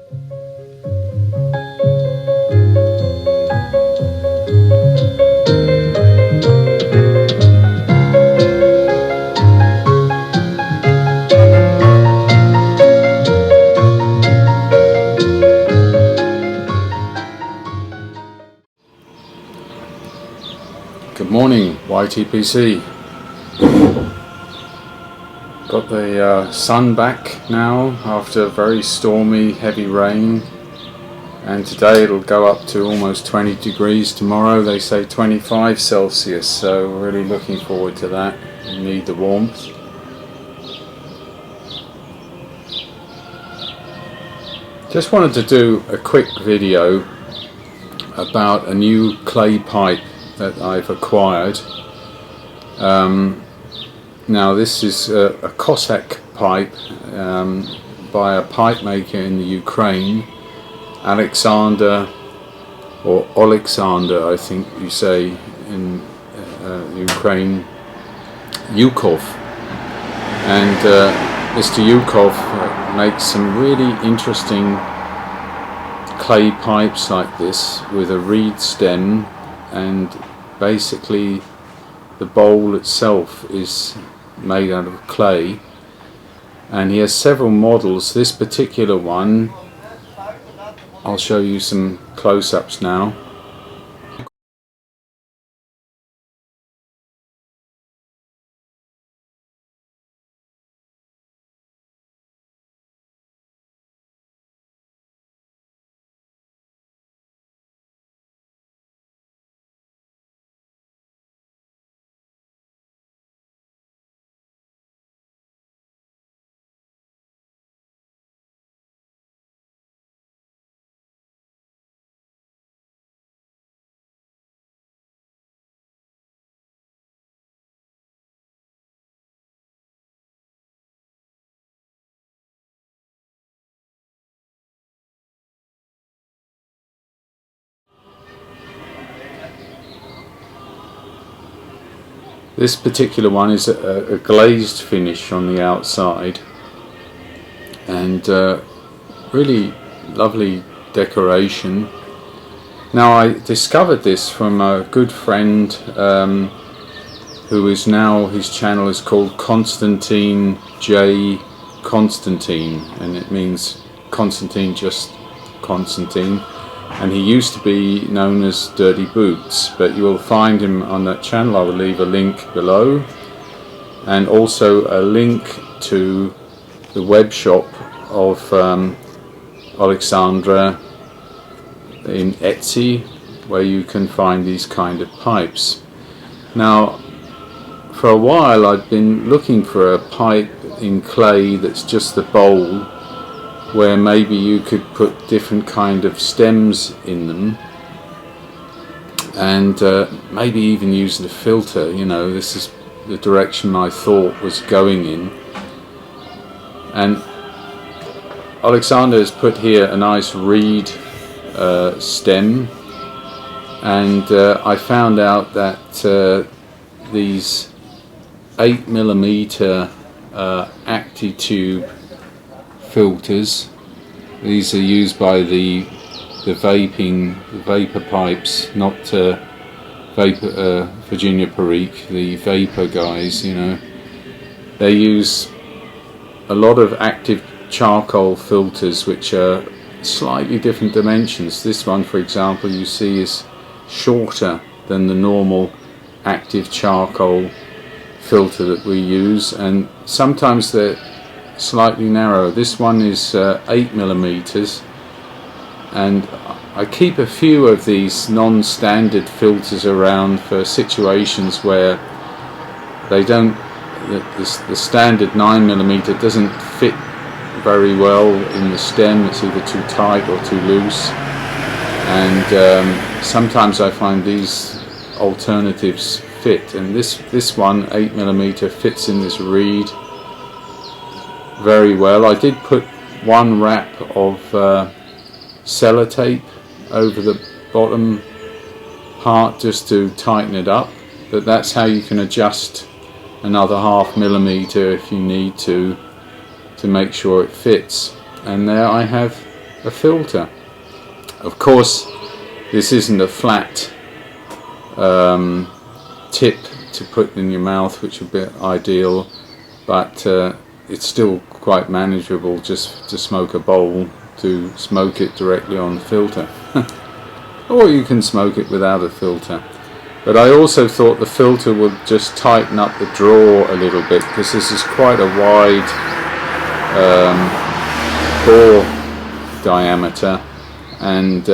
Good morning, YTPC. Got the sun back now after very stormy, heavy rain, and today it'll go up to almost 20 degrees. Tomorrow they say 25 Celsius, so really looking forward to that. We need the warmth. Just wanted to do a quick video about a new clay pipe that I've acquired. Now this is a Cossack pipe by a pipe maker in the Ukraine, Oleksandr, or Oleksandr I think you say in Ukraine, Jukoff. And Mr. Jukoff makes some really interesting clay pipes like this with a reed stem, and basically the bowl itself is made out of clay, and he has several models. This particular one, I'll show you some close-ups now. This particular one is a glazed finish on the outside, and really lovely decoration. Now I discovered this from a good friend who is now, his channel is called Constantine J. Constantine, and it means Constantine, just Constantine. And he used to be known as Dirty Boots, but you will find him on that channel. I will leave a link below, and also a link to the web shop of Oleksandr in Etsy, where you can find these kind of pipes. Now, for a while I'd been looking for a pipe in clay that's just the bowl, where maybe you could put different kind of stems in them, and maybe even use the filter. You know, this is the direction I thought was going in. And Oleksandr has put here a nice reed stem, and I found out that these 8mm ActiTube filters, these are used by the vapor pipes, not Virginia Perique, the vapor guys. You know, they use a lot of active charcoal filters which are slightly different dimensions. This one, for example, you see is shorter than the normal active charcoal filter that we use, and sometimes they're slightly narrow. This one is 8mm, and I keep a few of these non-standard filters around for situations where they don't, the standard 9mm doesn't fit very well in the stem. It's either too tight or too loose, and sometimes I find these alternatives fit, and this one 8mm fits in this reed very well. I did put one wrap of sellotape over the bottom part just to tighten it up, but that's how you can adjust another 0.5mm if you need to make sure it fits. And there I have a filter. Of course, this isn't a flat tip to put in your mouth, which would be ideal, but it's still quite manageable just to smoke a bowl, to smoke it directly on the filter. Or you can smoke it without a filter. But I also thought the filter would just tighten up the draw a little bit, because this is quite a wide bore diameter, and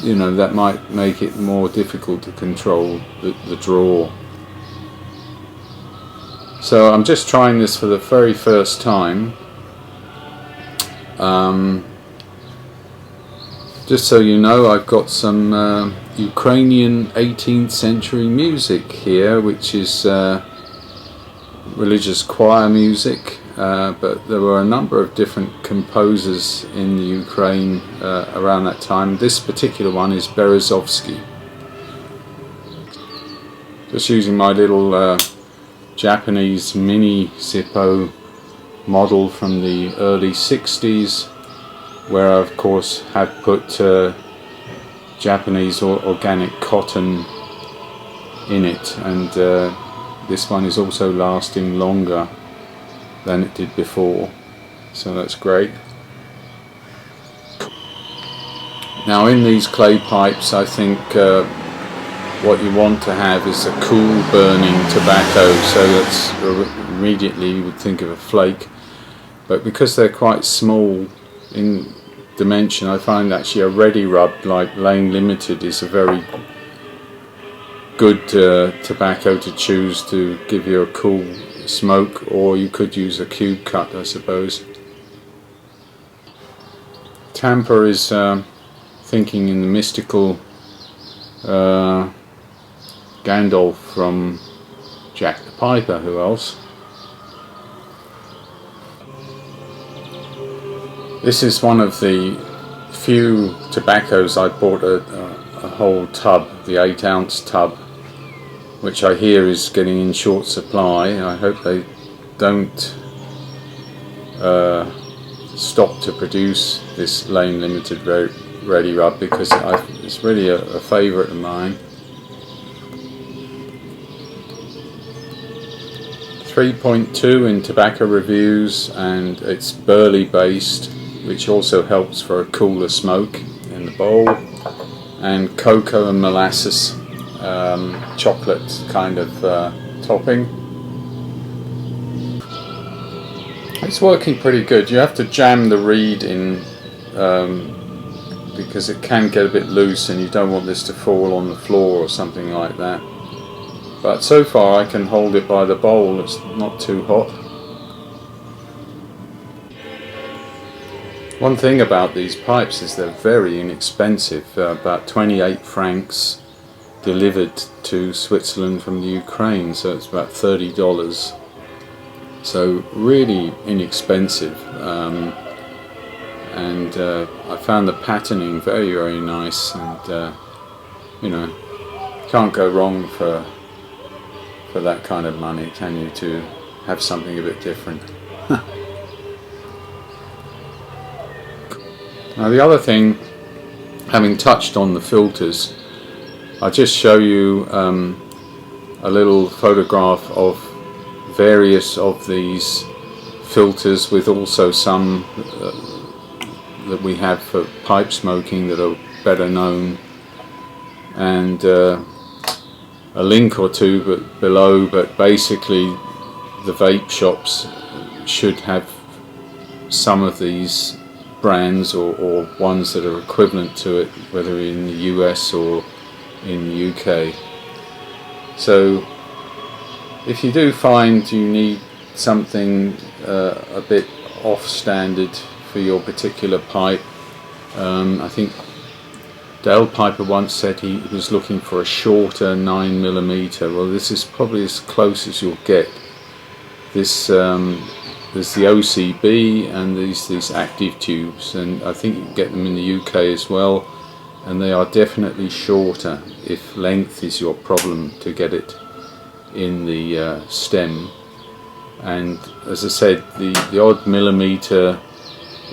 you know, that might make it more difficult to control the draw. So I'm just trying this for the very first time. Just so you know, I've got some Ukrainian 18th century music here, which is religious choir music, but there were a number of different composers in the Ukraine around that time. This particular one is Berezovsky. Just using my little Japanese mini Zippo model from the early 60s, where I of course had put Japanese or organic cotton in it, and this one is also lasting longer than it did before, so that's great. Now in these clay pipes, I think what you want to have is a cool burning tobacco, so that's immediately you would think of a flake, but because they're quite small in dimension, I find actually a ready rub like Lane Ltd is a very good tobacco to choose to give you a cool smoke, or you could use a cube cut, I suppose. Tampa is thinking in the mystical Gandalf from Jack the Piper. Who else? This is one of the few tobaccos I bought a whole tub, the 8-ounce tub, which I hear is getting in short supply. I hope they don't stop to produce this Lane Ltd ready rub, because it's really a favourite of mine. 3.2 in tobacco reviews, and it's burley based, which also helps for a cooler smoke in the bowl, and cocoa and molasses chocolate kind of topping. It's working pretty good. You have to jam the reed in because it can get a bit loose, and you don't want this to fall on the floor or something like that. But so far I can hold it by the bowl, it's not too hot. One thing about these pipes is they're very inexpensive, about 28 francs delivered to Switzerland from the Ukraine, so it's about $30. So really inexpensive, and I found the patterning very, very nice, and you know, can't go wrong for that kind of money, can you, to have something a bit different. Now the other thing, having touched on the filters, I'll just show you a little photograph of various of these filters, with also some that we have for pipe smoking that are better known, and a link or two below, but basically the vape shops should have some of these brands, or ones that are equivalent to it, whether in the US or in the UK. So if you do find you need something a bit off standard for your particular pipe, I think Dale Piper once said he was looking for a shorter 9mm. Well, this is probably as close as you'll get. This there's the OCB and these active tubes, and I think you can get them in the UK as well, and they are definitely shorter if length is your problem to get it in the stem. And as I said, the odd millimeter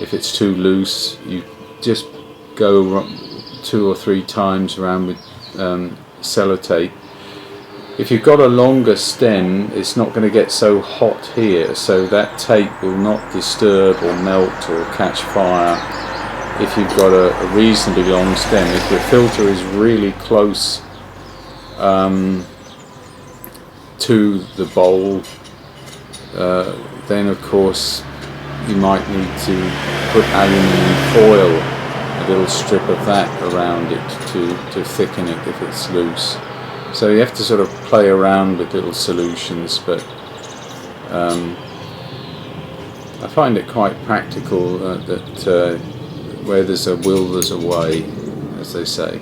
If it's too loose, you just go 2 or 3 times around with sellotape. If you've got a longer stem, it's not going to get so hot here, so that tape will not disturb or melt or catch fire if you've got a reasonably long stem. If your filter is really close to the bowl, then of course you might need to put aluminium foil, a little strip of that around it to thicken it if it's loose. So you have to sort of play around with little solutions, but I find it quite practical that where there's a will there's a way, as they say.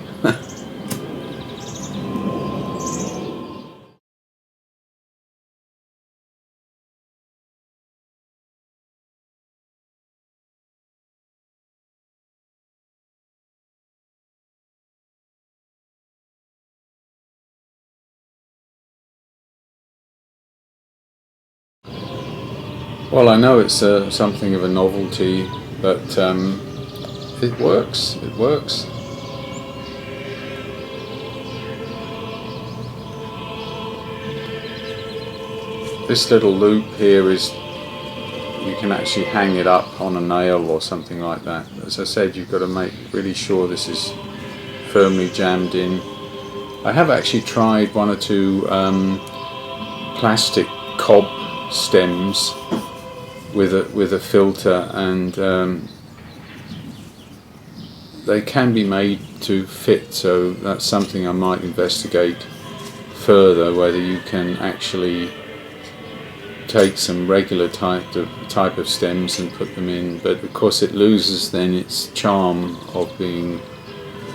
Well, I know it's something of a novelty, but it works. It works. This little loop here is, you can actually hang it up on a nail or something like that. As I said, you've got to make really sure this is firmly jammed in. I have actually tried 1 or 2 plastic cob stems with a filter, and they can be made to fit, so that's something I might investigate further, whether you can actually take some regular type of stems and put them in, but of course it loses then its charm of being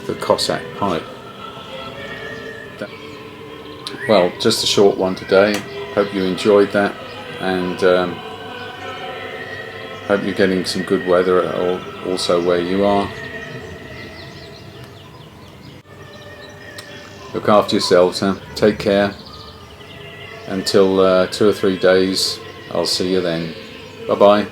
the Cossack pipe. Well, just a short one today. Hope you enjoyed that, and hope you're getting some good weather also where you are. Look after yourselves, huh? Take care. Until 2 or 3 days, I'll see you then. Bye bye.